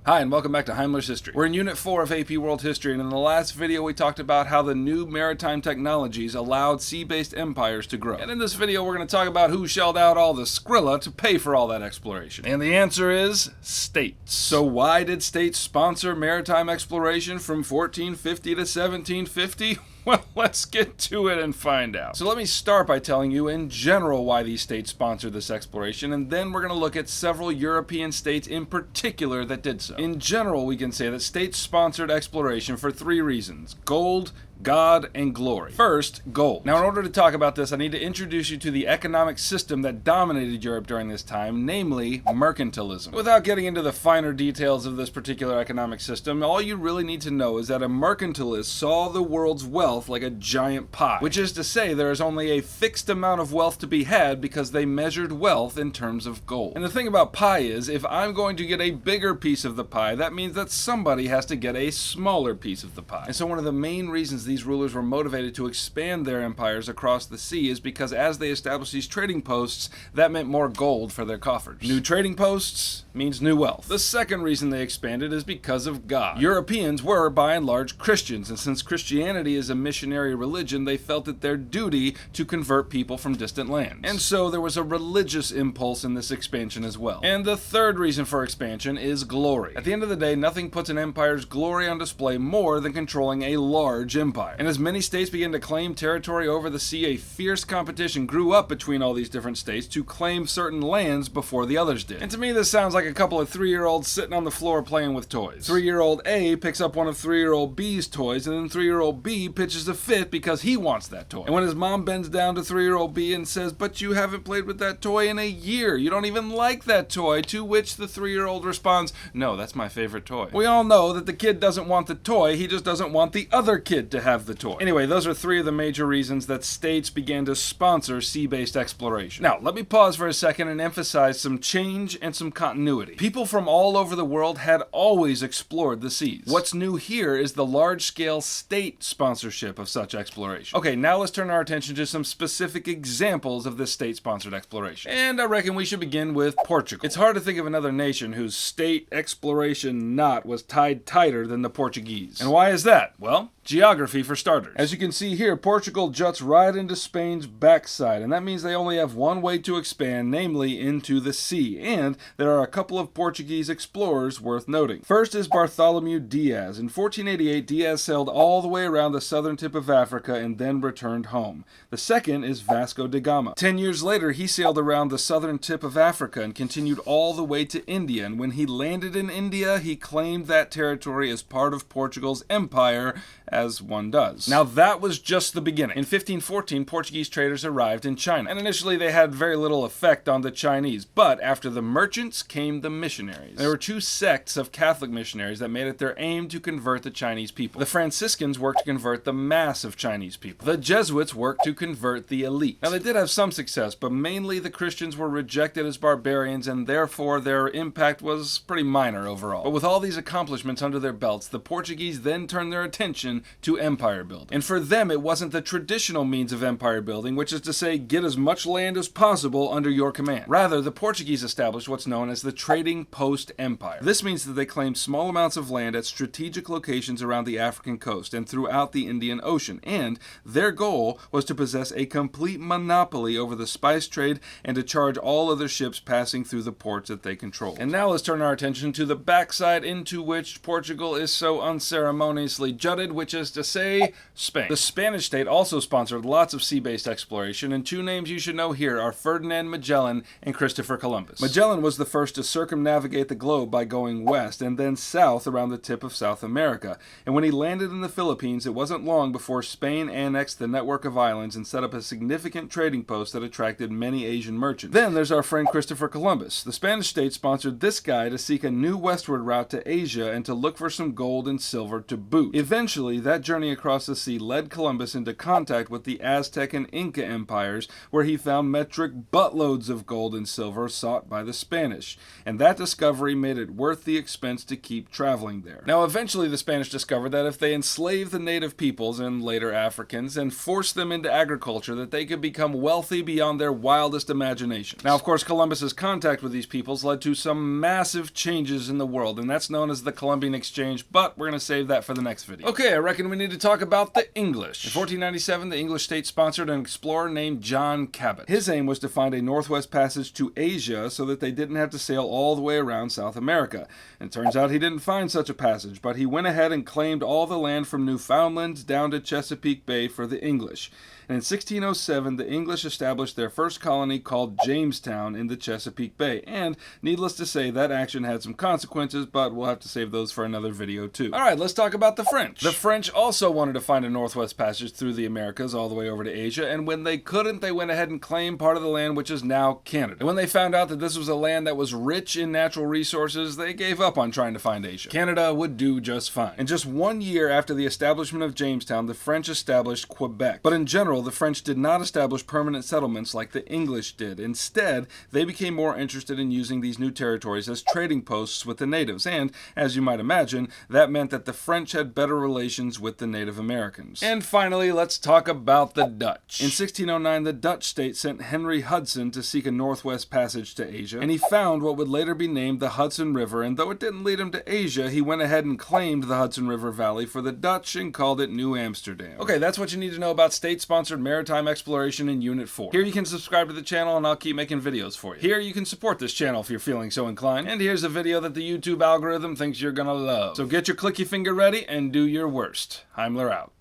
Hi, and welcome back to Heimler's History. We're in Unit 4 of AP World History, and in the last video we talked about how the new maritime technologies allowed sea-based empires to grow. And in this video we're going to talk about who shelled out all the Skrilla to pay for all that exploration. And the answer is states. So why did states sponsor maritime exploration from 1450 to 1750? Well, let's get to it and find out. So let me start by telling you in general why these states sponsored this exploration, and then we're going to look at several European states in particular that did so. In general, we can say that states sponsored exploration for three reasons: gold, God, and glory. First, gold. Now, in order to talk about this, I need to introduce you to the economic system that dominated Europe during this time, namely mercantilism. Without getting into the finer details of this particular economic system, all you really need to know is that a mercantilist saw the world's wealth like a giant pie, which is to say there is only a fixed amount of wealth to be had because they measured wealth in terms of gold. And the thing about pie is, if I'm going to get a bigger piece of the pie, that means that somebody has to get a smaller piece of the pie. And so one of the main reasons these rulers were motivated to expand their empires across the sea is because as they established these trading posts, that meant more gold for their coffers. New trading posts means new wealth. The second reason they expanded is because of God. Europeans were, by and large, Christians, and since Christianity is a missionary religion, they felt it their duty to convert people from distant lands. And so there was a religious impulse in this expansion as well. And the third reason for expansion is glory. At the end of the day, nothing puts an empire's glory on display more than controlling a large empire. And as many states began to claim territory over the sea, a fierce competition grew up between all these different states to claim certain lands before the others did. And to me, this sounds like a couple of 3-year-olds sitting on the floor playing with toys. 3-year-old A picks up one of 3-year-old B's toys, and then 3-year-old B pitches a fit because he wants that toy. And when his mom bends down to 3-year-old B and says, "But you haven't played with that toy in a year. You don't even like that toy," to which the 3-year-old responds, "No, that's my favorite toy." We all know that the kid doesn't want the toy, he just doesn't want the other kid to have the toy. Anyway, those are three of the major reasons that states began to sponsor sea-based exploration. Now, let me pause for a second and emphasize some change and some continuity. People from all over the world had always explored the seas. What's new here is the large-scale state sponsorship of such exploration. Okay, now let's turn our attention to some specific examples of this state-sponsored exploration. And I reckon we should begin with Portugal. It's hard to think of another nation whose state exploration knot was tied tighter than the Portuguese. And why is that? Well, geography for starters. As you can see here, Portugal juts right into Spain's backside, and that means they only have one way to expand, namely into the sea. And there are a couple of Portuguese explorers worth noting. First is Bartholomew Diaz. In 1488, Diaz sailed all the way around the southern tip of Africa and then returned home. The second is Vasco da Gama. 10 years later, he sailed around the southern tip of Africa and continued all the way to India, and when he landed in India, he claimed that territory as part of Portugal's empire, as one does. Now that was just the beginning. In 1514, Portuguese traders arrived in China, and initially they had very little effect on the Chinese, but after the merchants came the missionaries. There were two sects of Catholic missionaries that made it their aim to convert the Chinese people. The Franciscans worked to convert the mass of Chinese people. The Jesuits worked to convert the elite. Now they did have some success, but mainly the Christians were rejected as barbarians, and therefore their impact was pretty minor overall. But with all these accomplishments under their belts, the Portuguese then turned their attention to empire building. And for them, it wasn't the traditional means of empire building, which is to say, get as much land as possible under your command. Rather, the Portuguese established what's known as the trading post empire. This means that they claimed small amounts of land at strategic locations around the African coast and throughout the Indian Ocean, and their goal was to possess a complete monopoly over the spice trade and to charge all other ships passing through the ports that they controlled. And now let's turn our attention to the backside into which Portugal is so unceremoniously jutted, which is to say, Spain. The Spanish state also sponsored lots of sea-based exploration, and two names you should know here are Ferdinand Magellan and Christopher Columbus. Magellan was the first to circumnavigate the globe by going west and then south around the tip of South America, and when he landed in the Philippines, it wasn't long before Spain annexed the network of islands and set up a significant trading post that attracted many Asian merchants. Then there's our friend Christopher Columbus. The Spanish state sponsored this guy to seek a new westward route to Asia and to look for some gold and silver to boot. Eventually, that journey journey across the sea led Columbus into contact with the Aztec and Inca empires, where he found metric buttloads of gold and silver sought by the Spanish, and that discovery made it worth the expense to keep traveling there. Now, eventually the Spanish discovered that if they enslaved the native peoples, and later Africans, and forced them into agriculture, that they could become wealthy beyond their wildest imagination. Now, of course, Columbus's contact with these peoples led to some massive changes in the world, and that's known as the Columbian Exchange, but we're going to save that for the next video. Okay, I reckon we need to talk about the English. In 1497, the English state sponsored an explorer named John Cabot. His aim was to find a northwest passage to Asia so that they didn't have to sail all the way around South America. And it turns out he didn't find such a passage, but he went ahead and claimed all the land from Newfoundland down to Chesapeake Bay for the English. And in 1607, the English established their first colony called Jamestown in the Chesapeake Bay. And, needless to say, that action had some consequences, but we'll have to save those for another video too. Alright, let's talk about the French. The French also wanted to find a northwest passage through the Americas all the way over to Asia, and when they couldn't, they went ahead and claimed part of the land, which is now Canada. And when they found out that this was a land that was rich in natural resources, they gave up on trying to find Asia. Canada would do just fine. And just 1 year after the establishment of Jamestown, the French established Quebec. But in general, the French did not establish permanent settlements like the English did. Instead, they became more interested in using these new territories as trading posts with the natives, and, as you might imagine, that meant that the French had better relations with the Native Americans. And finally, let's talk about the Dutch. In 1609, the Dutch state sent Henry Hudson to seek a northwest passage to Asia, and he found what would later be named the Hudson River, and though it didn't lead him to Asia, he went ahead and claimed the Hudson River Valley for the Dutch and called it New Amsterdam. Okay, that's what you need to know about state-sponsored maritime exploration in Unit 4. Here you can subscribe to the channel and I'll keep making videos for you. Here you can support this channel if you're feeling so inclined. And here's a video that the YouTube algorithm thinks you're gonna love. So get your clicky finger ready and do your worst. Heimler out.